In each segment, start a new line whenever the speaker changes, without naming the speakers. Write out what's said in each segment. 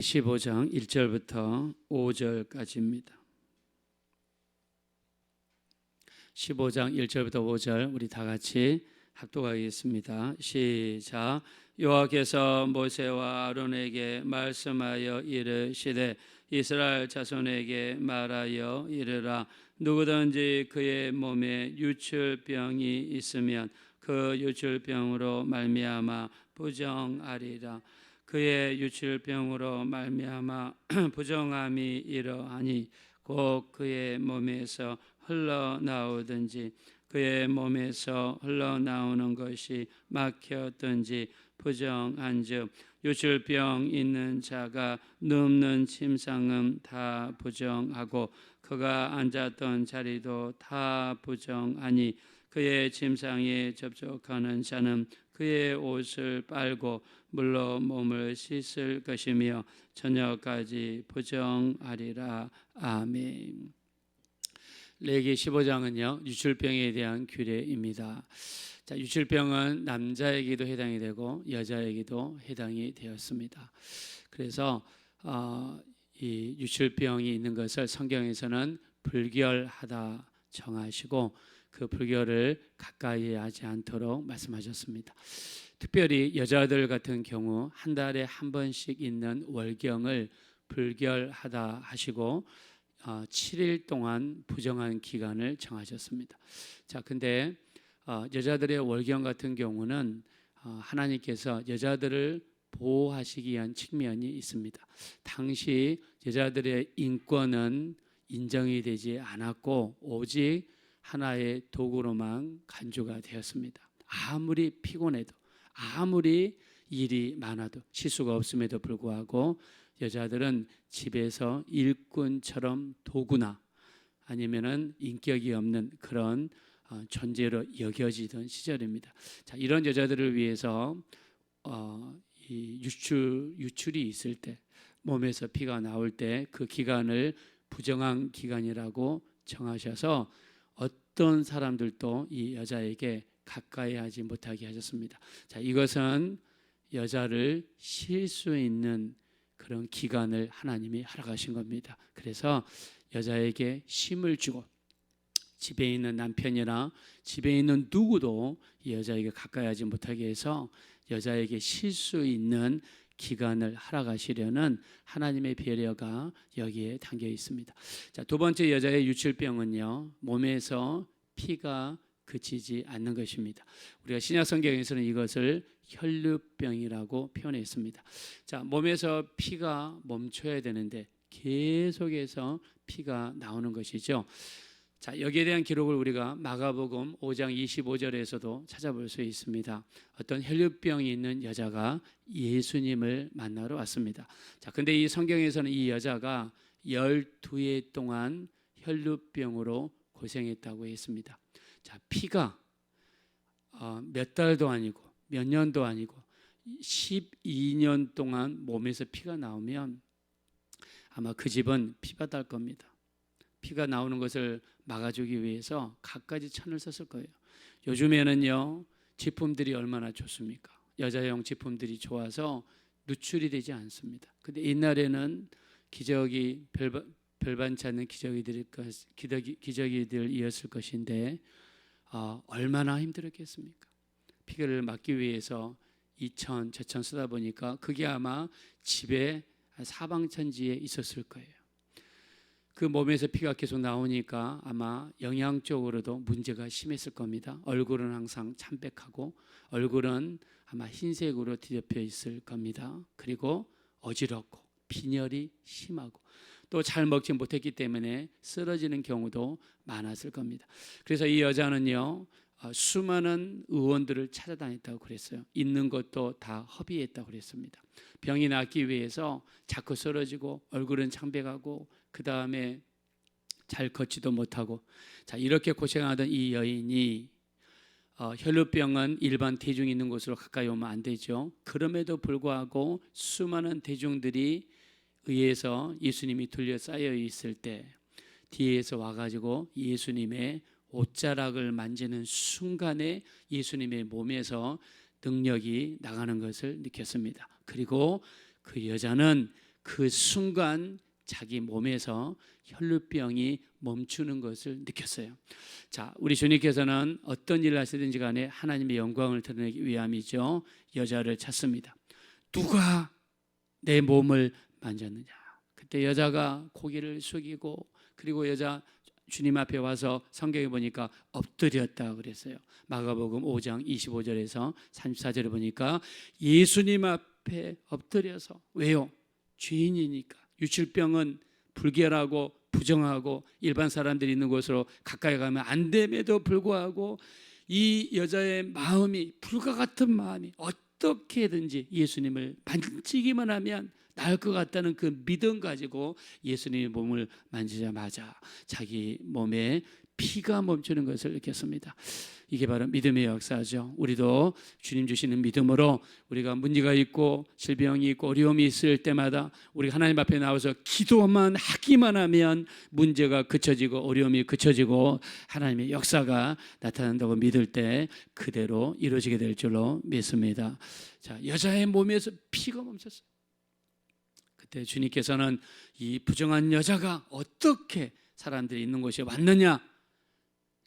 15장 1절부터 5절까지입니다. 15장 1절부터 5절 우리 다 같이 합독하겠습니다. 시작. 여호와께서 모세와 아론에게 말씀하여 이르시되 이스라엘 자손에게 말하여 이르라. 누구든지 그의 몸에 유출병이 있으면 그 유출병으로 말미암아 부정하리라. 그의 유출병으로 말미암아 부정함이 이러하니 곧 그의 몸에서 흘러나오든지 그의 몸에서 흘러나오는 것이 막혔든지 부정한즉 유출병 있는 자가 눕는 침상은 다 부정하고 그가 앉았던 자리도 다 부정하니 그의 침상에 접촉하는 자는 그의 옷을 빨고 물로 몸을 씻을 것이며 저녁까지 부정하리라. 아멘. 레위기 15장은요 유출병에 대한 규례입니다. 자, 유출병은 남자에게도 해당이 되고 여자에게도 해당이 되었습니다. 그래서 이 유출병이 있는 것을 성경에서는 불결하다 정하시고 그 불결을 가까이 하지 않도록 말씀하셨습니다. 특별히 여자들 같은 경우 한 달에 한 번씩 있는 월경을 불결하다 하시고 7일 동안 부정한 기간을 정하셨습니다. 자, 근데 여자들의 월경 같은 경우는 하나님께서 여자들을 보호하시기 위한 측면이 있습니다. 당시 여자들의 인권은 인정이 되지 않았고 오직 하나의 도구로만 간주가 되었습니다. 아무리 피곤해도 아무리 일이 많아도 시수가 없음에도 불구하고 여자들은 집에서 일꾼처럼 도구나 아니면은 인격이 없는 그런 존재로 여겨지던 시절입니다. 자, 이런 여자들을 위해서 이 유출이 있을 때 몸에서 피가 나올 때 그 기간을 부정한 기간이라고 정하셔서 어떤 사람들도 이 여자에게 가까이 하지 못하게 하셨습니다. 자, 이것은 여자를 쉴 수 있는 그런 기간을 하나님이 허락하신 겁니다. 그래서 여자에게 쉼을 주고 집에 있는 남편이나 집에 있는 누구도 이 여자에게 가까이 하지 못하게 해서 여자에게 쉴 수 있는 기간을 허락하시려는 하나님의 배려가 여기에 담겨 있습니다. 자, 두 번째 여자의 유출병은요, 몸에서 피가 그치지 않는 것입니다. 우리가 신약 성경에서는 이것을 혈루병이라고 표현했습니다. 자, 몸에서 피가 멈춰야 되는데 계속해서 피가 나오는 것이죠. 자, 여기에 대한 기록을 우리가 마가복음 5장 25절에서도 찾아볼 수 있습니다. 어떤 혈루병이 있는 여자가 예수님을 만나러 왔습니다. 자, 근데 이 성경에서는 이 여자가 12해 동안 혈루병으로 고생했다고 했습니다. 자, 피가 몇 달도 아니고 몇 년도 아니고 12년 동안 몸에서 피가 나오면 아마 그 집은 피바다일 겁니다. 피가 나오는 것을 막아주기 위해서 갖가지 천을 썼을 거예요. 요즘에는요 제품들이 얼마나 좋습니까? 여자용 제품들이 좋아서 누출이 되지 않습니다. 근데 옛날에는 기저귀 별반치 않는 기저귀들이었을 것인데 얼마나 힘들었겠습니까? 피를 막기 위해서 이천 저천 쓰다 보니까 그게 아마 집에 사방천지에 있었을 거예요. 그 몸에서 피가 계속 나오니까 아마 영양적으로도 문제가 심했을 겁니다. 얼굴은 항상 참백하고 얼굴은 아마 흰색으로 뒤덮여 있을 겁니다. 그리고 어지럽고 빈혈이 심하고 또 잘 먹지 못했기 때문에 쓰러지는 경우도 많았을 겁니다. 그래서 이 여자는요 수많은 의원들을 찾아다녔다고 그랬어요. 있는 것도 다 허비했다고 그랬습니다. 병이 낫기 위해서 자꾸 쓰러지고 얼굴은 창백하고 그 다음에 잘 걷지도 못하고 자 이렇게 고생하던 이 여인이 혈루병은 일반 대중이 있는 곳으로 가까이 오면 안 되죠. 그럼에도 불구하고 수많은 대중들이 의해서 예수님이 둘러싸여 있을 때 뒤에서 와가지고 예수님의 옷자락을 만지는 순간에 예수님의 몸에서 능력이 나가는 것을 느꼈습니다. 그리고 그 여자는 그 순간 자기 몸에서 혈루병이 멈추는 것을 느꼈어요. 자, 우리 주님께서는 어떤 일을 하시든지 간에 하나님의 영광을 드러내기 위함이죠. 여자를 찾습니다. 누가 내 몸을 만졌느냐? 그때 여자가 고개를 숙이고, 그리고 여자 주님 앞에 와서 성경에 보니까 엎드렸다 그랬어요. 마가복음 5장 25절에서 34절에 보니까 예수님 앞에 엎드려서, 왜요? 죄인이니까. 유출병은 불결하고 부정하고 일반 사람들이 있는 곳으로 가까이 가면 안 됨에도 불구하고 이 여자의 마음이, 불과 같은 마음이 어떻게든지 예수님을 만지기만 하면 나을 것 같다는 그 믿음 가지고 예수님의 몸을 만지자마자 자기 몸에 피가 멈추는 것을 느꼈습니다. 이게 바로 믿음의 역사죠. 우리도 주님 주시는 믿음으로 우리가 문제가 있고 질병이 있고 어려움이 있을 때마다 우리가 하나님 앞에 나와서 기도만 하기만 하면 문제가 그쳐지고 어려움이 그쳐지고 하나님의 역사가 나타난다고 믿을 때 그대로 이루어지게 될 줄로 믿습니다. 자, 여자의 몸에서 피가 멈췄어요. 그때 주님께서는 이 부정한 여자가 어떻게 사람들이 있는 곳에 왔느냐,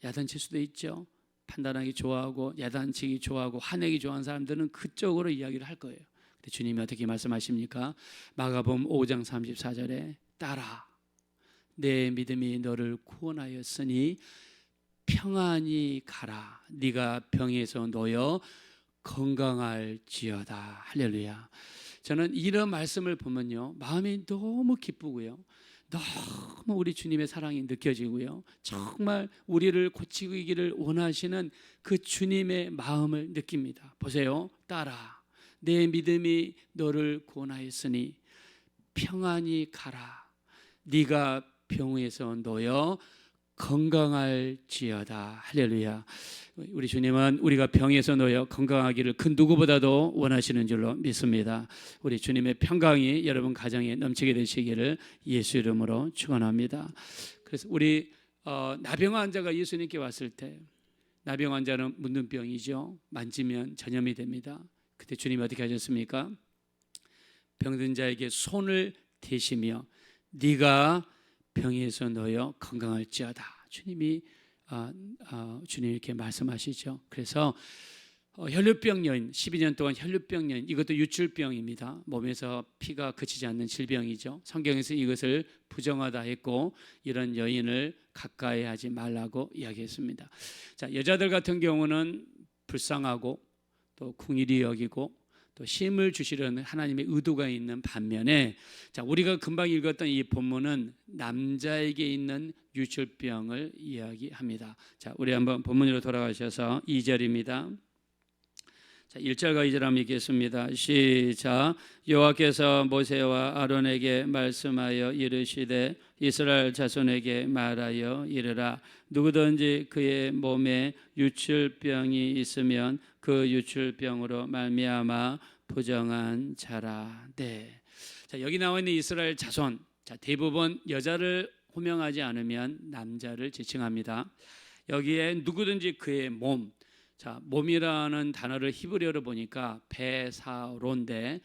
야단칠 수도 있죠. 판단하기 좋아하고 야단치기 좋아하고 화내기 좋아하는 사람들은 그쪽으로 이야기를 할 거예요. 근데 주님이 어떻게 말씀하십니까? 마가복음 5장 34절에 따라 내 믿음이 너를 구원하였으니 평안히 가라. 네가 병에서 놓여 건강할지어다. 할렐루야. 저는 이런 말씀을 보면요, 마음이 너무 기쁘고요, 너무 우리 주님의 사랑이 느껴지고요, 정말 우리를 고치기를 원하시는 그 주님의 마음을 느낍니다. 보세요. 따라 내 믿음이 너를 구원하였으니 평안히 가라. 네가 병에서 놓여 건강할지어다. 할렐루야. 우리 주님은 우리가 병에서 놓여 건강하기를 그 누구보다도 원하시는 줄로 믿습니다. 우리 주님의 평강이 여러분 가정에 넘치게 되시기를 예수 이름으로 축원합니다. 그래서 우리 나병 환자가 예수님께 왔을 때, 나병 환자는 묻는 병이죠. 만지면 전염이 됩니다. 그때 주님이 어떻게 하셨습니까? 병든 자에게 손을 대시며 네가 병에서 놓여 건강할지어다. 주님이 이렇게 말씀하시죠. 그래서 혈루병 여인, 12년 동안 혈루병 여인, 이것도 유출병입니다. 몸에서 피가 그치지 않는 질병이죠. 성경에서 이것을 부정하다 했고 이런 여인을 가까이 하지 말라고 이야기했습니다. 자, 여자들 같은 경우는 불쌍하고 또 긍휼히 여기고 또 쉼을 주시려는 하나님의 의도가 있는 반면에, 자, 우리가 금방 읽었던 이 본문은 남자에게 있는 유출병을 이야기합니다. 자, 우리 한번 본문으로 돌아가셔서 2절입니다. 자, 1절과 2절 한번 읽겠습니다. 시작. 여호와께서 모세와 아론에게 말씀하여 이르시되 이스라엘 자손에게 말하여 이르라. 누구든지 그의 몸에 유출병이 있으면 그 유출병으로 말미암아 부정한 자라. 네. 자, 여기 나와 있는 이스라엘 자손, 자, 대부분 여자를 호명하지 않으면 남자를 지칭합니다. 여기에 누구든지 그의 몸, 자, 몸이라는 단어를 히브리어로 보니까 베사로인데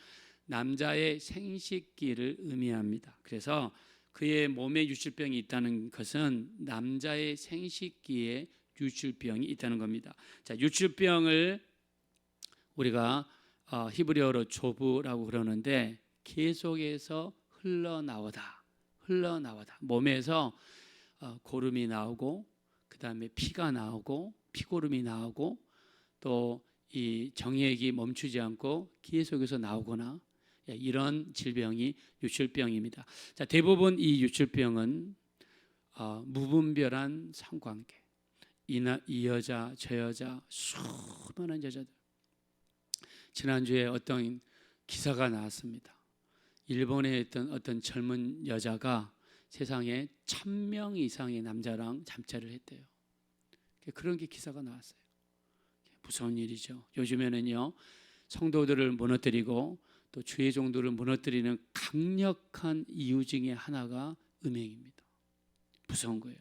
남자의 생식기를 의미합니다. 그래서 그의 몸에 유출병이 있다는 것은 남자의 생식기에 유출병이 있다는 겁니다. 자, 유출병을 우리가 히브리어로 조부라고 그러는데 계속해서 흘러나오다. 몸에서 고름이 나오고 그 다음에 피가 나오고 피고름이 나오고 또 이 정액이 멈추지 않고 계속해서 나오거나 이런 질병이 유출병입니다. 자, 대부분 이 유출병은 무분별한 성관계, 이 여자 저 여자 수많은 여자들. 지난주에 어떤 기사가 나왔습니다. 일본에 있던 어떤 젊은 여자가 세상에 1000명 이상의 남자랑 잠자리를 했대요. 그런 게 기사가 나왔어요. 무서운 일이죠. 요즘에는요, 성도들을 무너뜨리고 또 주의 종도를 무너뜨리는 강력한 이유 중에 하나가 음행입니다. 무서운 거예요.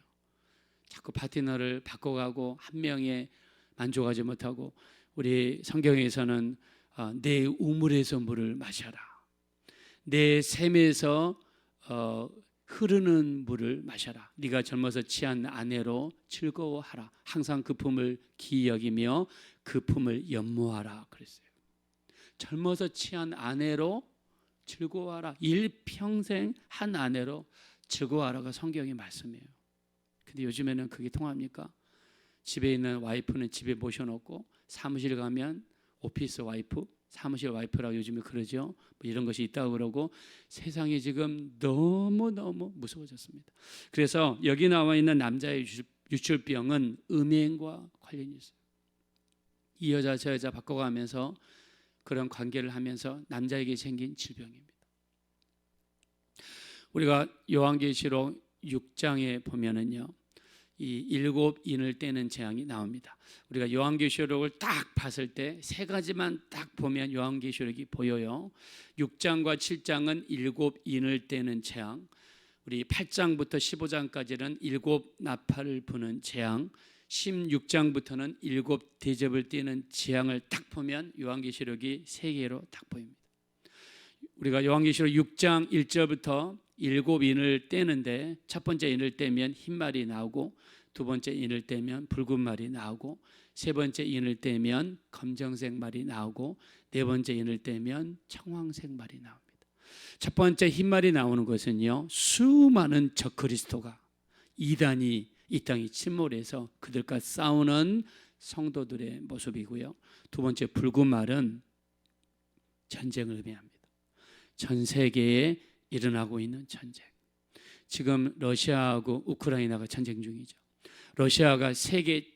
자꾸 파트너를 바꿔가고 한 명에 만족하지 못하고, 우리 성경에서는 내 우물에서 물을 마셔라. 내 샘에서 흐르는 물을 마셔라. 네가 젊어서 취한 아내로 즐거워하라. 항상 그 품을 기이 여기며 그 품을 연모하라 그랬어요. 젊어서 취한 아내로 즐거워하라. 일평생 한 아내로 즐거워하라가 성경의 말씀이에요. 근데 요즘에는 그게 통합니까? 집에 있는 와이프는 집에 모셔놓고 사무실 가면 오피스 와이프, 사무실 와이프라고 요즘에 그러죠. 뭐 이런 것이 있다고 그러고 세상이 지금 너무너무 무서워졌습니다. 그래서 여기 나와 있는 남자의 유출병은 음행과 관련이 있어요. 이 여자 저 여자 바꿔가면서 그런 관계를 하면서 남자에게 생긴 질병입니다. 우리가 요한계시록 6장에 보면은요, 이 7인을 떼는 재앙이 나옵니다. 우리가 요한계시록을 딱 봤을 때 세 가지만 딱 보면 요한계시록이 보여요. 6장과 7장은 7인을 떼는 재앙, 우리 8장부터 15장까지는 7 나팔을 부는 재앙, 16장부터는 7 대접을 떼는 재앙을 딱 보면 요한계시록이 세 개로 딱 보입니다. 우리가 요한계시록 6장 1절부터 7인을 떼는데 첫 번째 인을 떼면 흰말이 나오고 두 번째 인을 떼면 붉은 말이 나오고 세 번째 인을 떼면 검정색 말이 나오고 네 번째 인을 떼면 청황색 말이 나옵니다. 첫 번째 흰말이 나오는 것은요, 수많은 적그리스도가 이단이 이 땅에 침몰해서 그들과 싸우는 성도들의 모습이고요. 두 번째 붉은 말은 전쟁을 의미합니다. 전 세계에 일어나고 있는 전쟁. 지금 러시아하고 우크라이나가 전쟁 중이죠. 러시아가 세계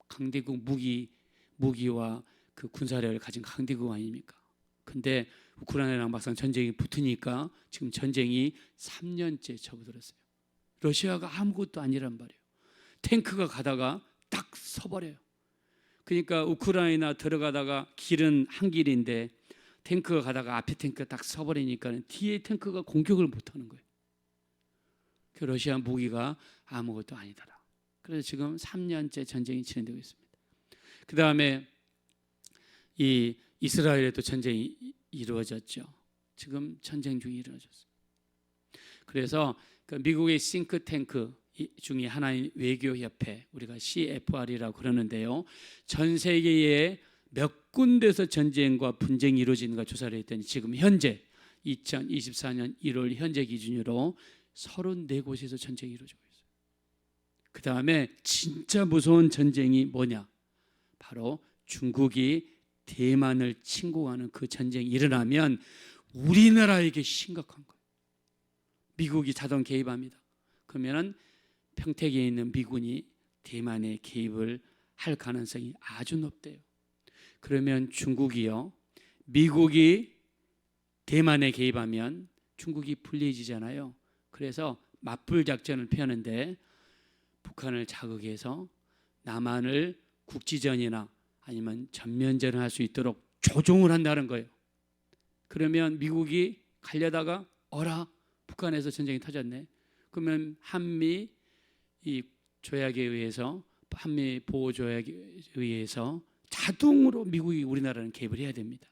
강대국 무기와 그 군사력을 가진 강대국 아닙니까? 근데 우크라이나랑 막상 전쟁이 붙으니까 지금 전쟁이 3년째 접어들었어요. 러시아가 아무것도 아니란 말이에요. 탱크가 가다가 딱 서버려요. 그러니까 우크라이나 들어가다가 길은 한 길인데 탱크가 가다가 앞에 탱크가 딱 서버리니까 뒤에 탱크가 공격을 못하는 거예요. 그 러시아 무기가 아무것도 아니더라. 그래서 지금 3년째 전쟁이 진행되고 있습니다. 그 다음에 이 이스라엘에도 전쟁이 이루어졌죠. 지금 전쟁 중이 이루어졌어요. 그래서 그 미국의 싱크탱크 중에 하나인 외교협회, 우리가 CFR이라고 그러는데요, 전 세계에 몇 군데서 전쟁과 분쟁이 이루어지는가 조사를 했더니 지금 현재 2024년 1월 현재 기준으로 34곳에서 전쟁이 이루어지고 있어요. 그 다음에 진짜 무서운 전쟁이 뭐냐? 바로 중국이 대만을 침공하는 그 전쟁이 일어나면 우리나라에게 심각한 거예요. 미국이 자동 개입합니다. 그러면 평택에 있는 미군이 대만에 개입을 할 가능성이 아주 높대요. 그러면 중국이요, 미국이 대만에 개입하면 중국이 불리해지잖아요. 그래서 맞불 작전을 펴는데 북한을 자극해서 남한을 국지전이나 아니면 전면전을 할 수 있도록 조종을 한다는 거예요. 그러면 미국이 가려다가 어라, 북한에서 전쟁이 터졌네. 그러면 한미 이 조약에 의해서, 한미 보호 조약에 의해서 자동으로 미국이 우리나라는 개입을 해야 됩니다.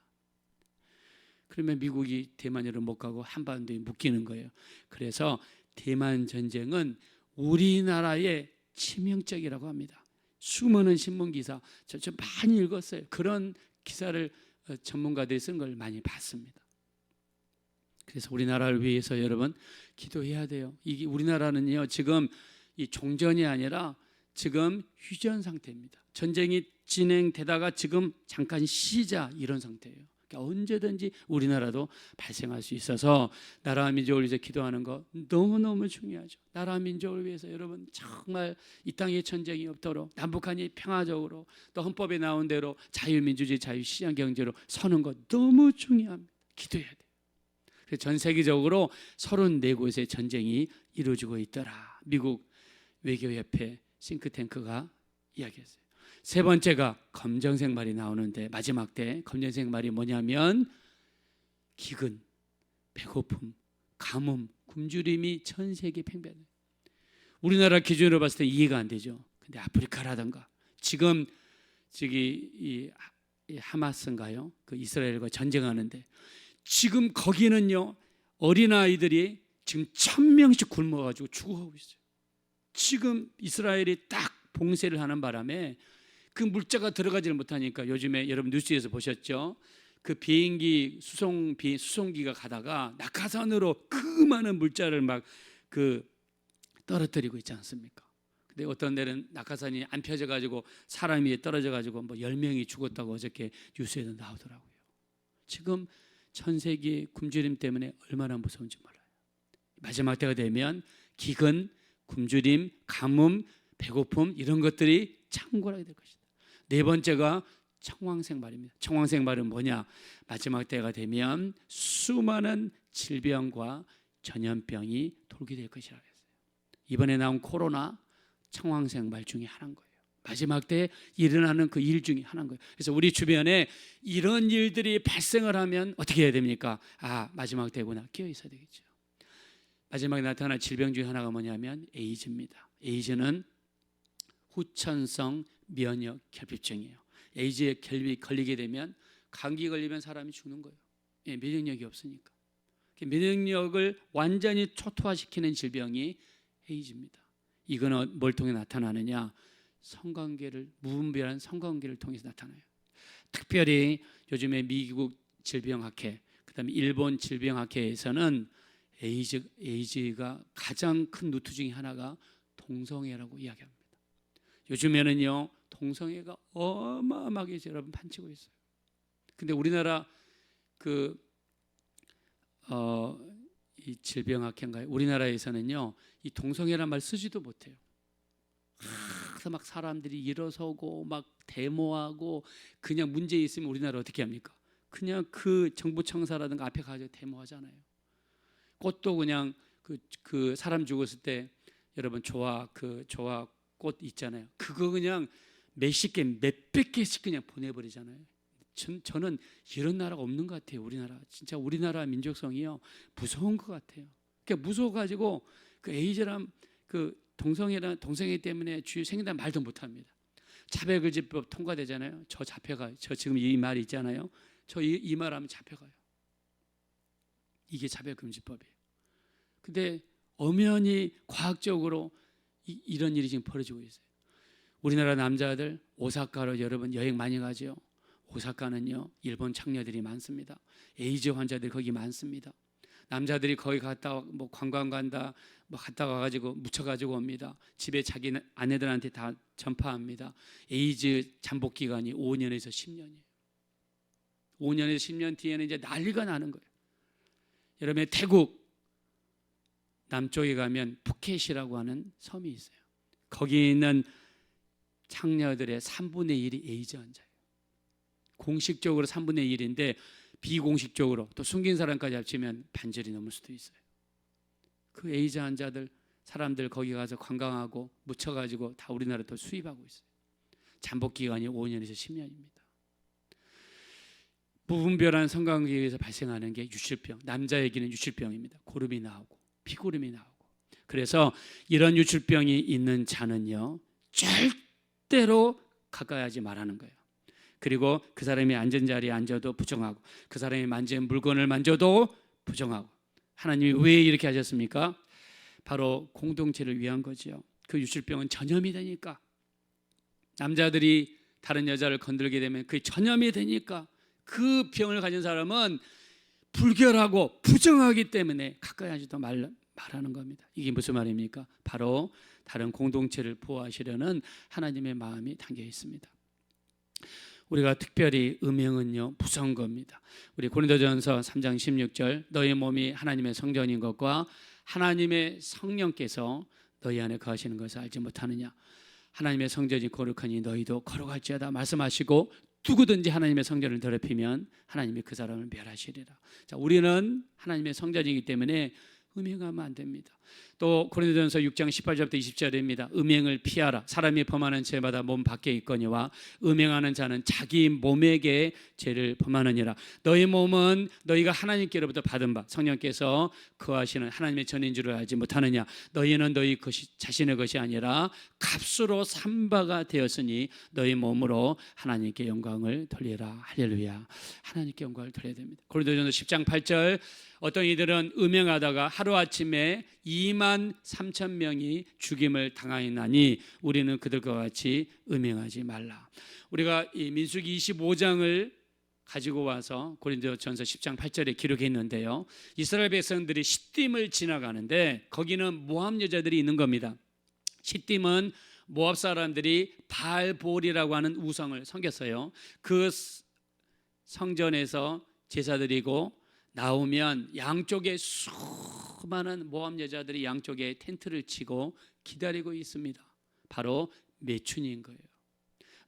그러면 미국이 대만으로 못 가고 한반도에 묶이는 거예요. 그래서 대만 전쟁은 우리나라의 치명적이라고 합니다. 수많은 신문 기사 저 많이 읽었어요. 그런 기사를 전문가들이 쓴 걸 많이 봤습니다. 그래서 우리나라를 위해서 여러분 기도해야 돼요. 이게 우리나라는요, 지금 이 종전이 아니라 지금 휴전 상태입니다. 전쟁이 진행되다가 지금 잠깐 쉬자 이런 상태예요. 그러니까 언제든지 우리나라도 발생할 수 있어서 나라와 민족을 위해서 기도하는 거 너무너무 중요하죠. 나라와 민족을 위해서 여러분 정말 이 땅에 전쟁이 없도록 남북한이 평화적으로 또 헌법에 나온 대로 자유민주주의 자유시장경제로 서는 것 너무 중요합니다. 기도해야 돼요. 그래서 전 세계적으로 34곳의 전쟁이 이루어지고 있더라. 미국 외교협회 싱크탱크가 이야기했어요. 세 번째가 검정색 말이 나오는데 마지막 때 검정색 말이 뭐냐면 기근, 배고픔, 가뭄, 굶주림이 전 세계 팽배해요. 우리나라 기준으로 봤을 때 이해가 안 되죠. 근데 아프리카라든가 지금 저기 이 하마스인가요? 그 이스라엘과 전쟁하는데 지금 거기는요, 어린아이들이 지금 1,000명씩 굶어가지고 죽어가고 있어요. 지금 이스라엘이 딱 봉쇄를 하는 바람에 그 물자가 들어가지를 못하니까, 요즘에 여러분 뉴스에서 보셨죠? 그 비행기 수송기가 가다가 낙하산으로 그 많은 물자를 막 떨어뜨리고 있지 않습니까? 근데 어떤 데는 낙하산이 안 펴져 가지고 사람이 위에 떨어져 가지고 뭐 10명이 죽었다고 어저께 뉴스에도 나오더라고요. 지금 전 세계 굶주림 때문에 얼마나 무서운지 몰라요. 마지막 때가 되면 기근, 굶주림, 가뭄, 배고픔 이런 것들이 창궐하게 될 것이다. 네 번째가 청황생말입니다. 청황생말은 뭐냐? 마지막 때가 되면 수많은 질병과 전염병이 돌게 될 것이라고 했어요. 이번에 나온 코로나 청황생말 중에 하나인 거예요. 마지막 때에 일어나는 그 일 중에 하나인 거예요. 그래서 우리 주변에 이런 일들이 발생을 하면 어떻게 해야 됩니까? 마지막 때구나, 끼어 있어야 되겠죠. 마지막에 나타난 질병 중에 하나가 뭐냐면 에이즈입니다. 에이즈는 후천성 면역 결핍증이에요. 에이즈에 걸리게 되면, 감기 걸리면 사람이 죽는 거예요. 면역력이 없으니까. 면역력을 완전히 초토화시키는 질병이 에이즈입니다. 이거는 뭘 통해 나타나느냐? 무분별한 성관계를 통해서 나타나요. 특별히 요즘에 미국 질병학회, 그다음에 일본 질병학회에서는 에이즈가 가장 큰 루트 중에 하나가 동성애라고 이야기합니다. 요즘에는요, 동성애가 어마어마하게 여러분 판치고 있어요. 근데 우리나라 이 질병학회인가요? 우리나라에서는요, 이 동성애란 말 쓰지도 못해요. 그래서 막 사람들이 일어서고 막 데모하고, 그냥 문제 있으면 우리나라 어떻게 합니까? 그냥 그 정부 청사라든가 앞에 가서 데모하잖아요. 꽃도 그냥 그 사람 죽었을 때 여러분 조화 꽃 있잖아요. 그거 그냥 몇십 개, 몇백 개씩 그냥 보내버리잖아요. 저는 이런 나라가 없는 것 같아요. 우리나라 진짜 우리나라 민족성이요 무서운 것 같아요. 그러니까 무서워가지고 그 에이즈랑 그 동성애 때문에 주위 생긴다는 말도 못합니다. 차별금지법 통과되잖아요. 저 잡혀가요. 저 지금 이 말 있잖아요. 저 이 말하면 잡혀가요. 이게 차별금지법이에요. 근데 엄연히 과학적으로 이런 일이 지금 벌어지고 있어요. 우리나라 남자들 오사카로 여러분 여행 많이 가죠. 오사카는요, 일본 창녀들이 많습니다. 에이즈 환자들이 거기 많습니다. 남자들이 거기 갔다 뭐 관광 간다, 뭐 갔다 와가지고 묻혀가지고 옵니다. 집에 자기 아내들한테 다 전파합니다. 에이즈 잠복 기간이 5년에서 10년이에요. 5년에서 10년 뒤에는 이제 난리가 나는 거예요. 여러분, 태국 남쪽에 가면 푸켓이라고 하는 섬이 있어요. 거기 있는 창녀들의 3분의 1이 에이즈 환자예요. 공식적으로 3분의 1인데 비공식적으로 또 숨긴 사람까지 합치면 반절이 넘을 수도 있어요. 그 에이즈 환자들 사람들 거기 가서 관광하고 묻혀가지고 다 우리나라 또 수입하고 있어요. 잠복 기간이 5년에서 10년입니다. 무분별한 성관계에서 발생하는 게 유출병, 남자에게는 유출병입니다. 고름이 나오고 피고름이 나오고. 그래서 이런 유출병이 있는 자는요, 절대로 가까이 하지 말라는 거예요. 그리고 그 사람이 앉은 자리에 앉아도 부정하고, 그 사람이 만진 물건을 만져도 부정하고. 하나님이 왜 이렇게 하셨습니까? 바로 공동체를 위한 거죠. 그 유출병은 전염이 되니까, 남자들이 다른 여자를 건들게 되면 그게 전염이 되니까, 그 병을 가진 사람은 불결하고 부정하기 때문에 가까이 하지도 말하는 겁니다. 이게 무슨 말입니까? 바로 다른 공동체를 보호하시려는 하나님의 마음이 담겨 있습니다. 우리가 특별히 음행은요 무서운 겁니다. 우리 고린도전서 3장 16절, 너희 몸이 하나님의 성전인 것과 하나님의 성령께서 너희 안에 거하시는 것을 알지 못하느냐. 하나님의 성전이 거룩하니 너희도 거룩할지어다 말씀하시고, 누구든지 하나님의 성전을 더럽히면 하나님이 그 사람을 멸하시리라. 자, 우리는 하나님의 성전이기 때문에 음행하면 안 됩니다. 또 고린도전서 6장 18절부터 20절입니다. 음행을 피하라. 사람이 범하는 죄마다 몸 밖에 있거니와 음행하는 자는 자기 몸에게 죄를 범하느니라. 너희 몸은 너희가 하나님께로부터 받은 바 성령께서 거하시는 하나님의 전인 줄을 알지 못하느냐. 너희는 너희 것이 자신의 것이 아니라 값으로 산 바가 되었으니 너희 몸으로 하나님께 영광을 돌리라. 할렐루야. 하나님께 영광을 돌려야 됩니다. 고린도전서 10장 8절 어떤 이들은 음행하다가 하루아침에 2만 3천 명이 죽임을 당하였나니 우리는 그들과 같이 음행하지 말라. 우리가 이 민수기 25장을 가지고 와서 고린도전서 10장 8절에 기록했는데요. 이스라엘 백성들이 시딤을 지나가는데 거기는 모압 여자들이 있는 겁니다. 시딤은 모압 사람들이 바알볼이라고 하는 우상을 섬겼어요. 그 성전에서 제사드리고 나오면 양쪽에 수많은 모압 여자들이 양쪽에 텐트를 치고 기다리고 있습니다. 바로 매춘인 거예요.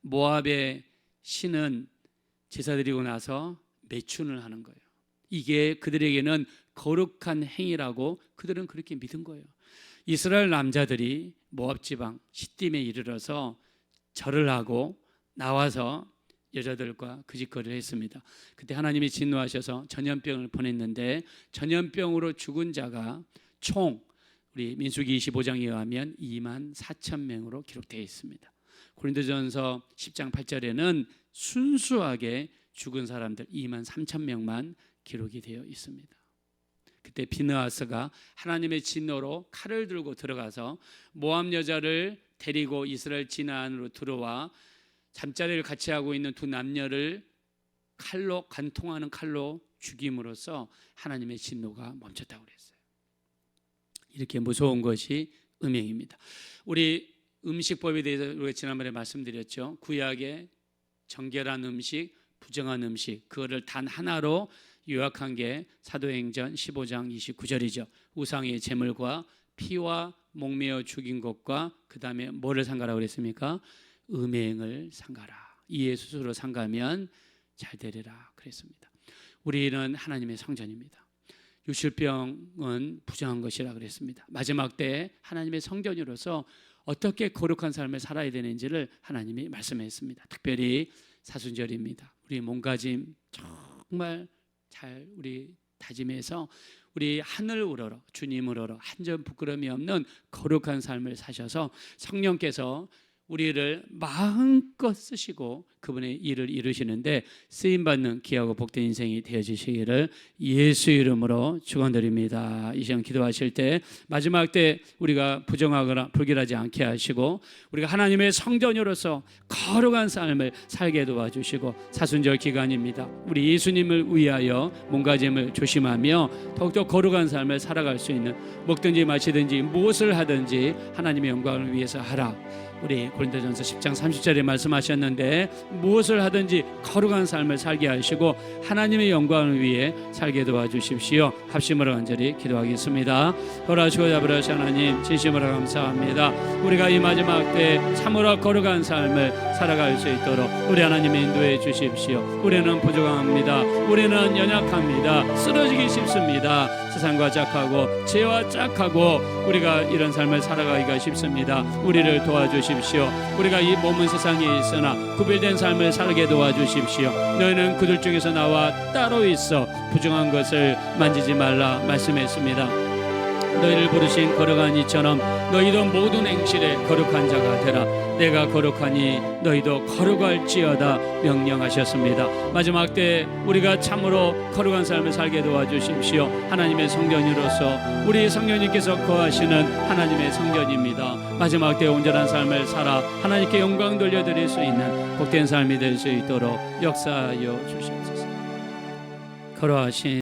모압의 신은 제사드리고 나서 매춘을 하는 거예요. 이게 그들에게는 거룩한 행위라고 그들은 그렇게 믿은 거예요. 이스라엘 남자들이 모압 지방 시딤에 이르러서 절을 하고 나와서 여자들과 그 짓거리를 했습니다. 그때 하나님이 진노하셔서 전염병을 보냈는데 전염병으로 죽은 자가 총 우리 민수기 25장에 의하면 2만 4천 명으로 기록되어 있습니다. 고린도전서 10장 8절에는 순수하게 죽은 사람들 2만 3천 명만 기록이 되어 있습니다. 그때 비느하스가 하나님의 진노로 칼을 들고 들어가서 모압 여자를 데리고 이스라엘 진화 안으로 들어와 잠자리를 같이 하고 있는 두 남녀를 칼로 관통하는 칼로 죽임으로써 하나님의 진노가 멈췄다고 그랬어요. 이렇게 무서운 것이 음행입니다. 우리 음식법에 대해서 우리가 지난번에 말씀드렸죠. 구약의 정결한 음식, 부정한 음식 그거를 단 하나로 요약한 게 사도행전 15장 29절이죠. 우상의 제물과 피와 목매어 죽인 것과 그 다음에 뭐를 상가라고 그랬습니까? 음행을 상가라. 이에 스스로 상가면 잘 되리라 그랬습니다. 우리는 하나님의 성전입니다. 유실병은 부정한 것이라 그랬습니다. 마지막 때 하나님의 성전으로서 어떻게 거룩한 삶을 살아야 되는지를 하나님이 말씀했습니다. 특별히 사순절입니다. 우리 몸가짐 정말 잘 우리 다짐해서 우리 하늘 우러러 주님 우러러 한 점 부끄러움이 없는 거룩한 삶을 사셔서 성령께서 우리를 마음껏 쓰시고 그분의 일을 이루시는데 쓰임받는 귀하고 복된 인생이 되어주시기를 예수 이름으로 축원드립니다. 이 시간 기도하실 때 마지막 때 우리가 부정하거나 불결하지 않게 하시고 우리가 하나님의 성전으로서 거룩한 삶을 살게 도와주시고 사순절 기간입니다. 우리 예수님을 위하여 몸가짐을 조심하며 더욱더 거룩한 삶을 살아갈 수 있는 먹든지 마시든지 무엇을 하든지 하나님의 영광을 위해서 하라. 우리 고린도전서 10장 30절에 말씀하셨는데 무엇을 하든지 거룩한 삶을 살게 하시고 하나님의 영광을 위해 살게 도와주십시오. 합심으로 간절히 기도하겠습니다. 돌아주고 아버지 하나님 진심으로 감사합니다. 우리가 이 마지막 때 참으로 거룩한 삶을 살아갈 수 있도록 우리 하나님 인도해 주십시오. 우리는 부족합니다. 우리는 연약합니다. 쓰러지기 쉽습니다. 세상과 짝하고 죄와 짝하고 우리가 이런 삶을 살아가기가 쉽습니다. 우리를 도와주십시오. 우리가 이 몸은 세상에 있으나 구별된 삶을 살게 도와주십시오. 너희는 그들 중에서 나와 따로 있어 부정한 것을 만지지 말라 말씀했습니다. 너희를 부르신 거룩한 이처럼 너희도 모든 행실에 거룩한 자가 되라. 내가 거룩하니 너희도 거룩할지어다 명령하셨습니다. 마지막 때 우리가 참으로 거룩한 삶을 살게 도와주십시오. 하나님의 성전으로서 우리 성령님께서 거하시는 하나님의 성전입니다. 마지막 때 온전한 삶을 살아 하나님께 영광 돌려드릴 수 있는 복된 삶이 될 수 있도록 역사하여 주시옵소서. 거룩하신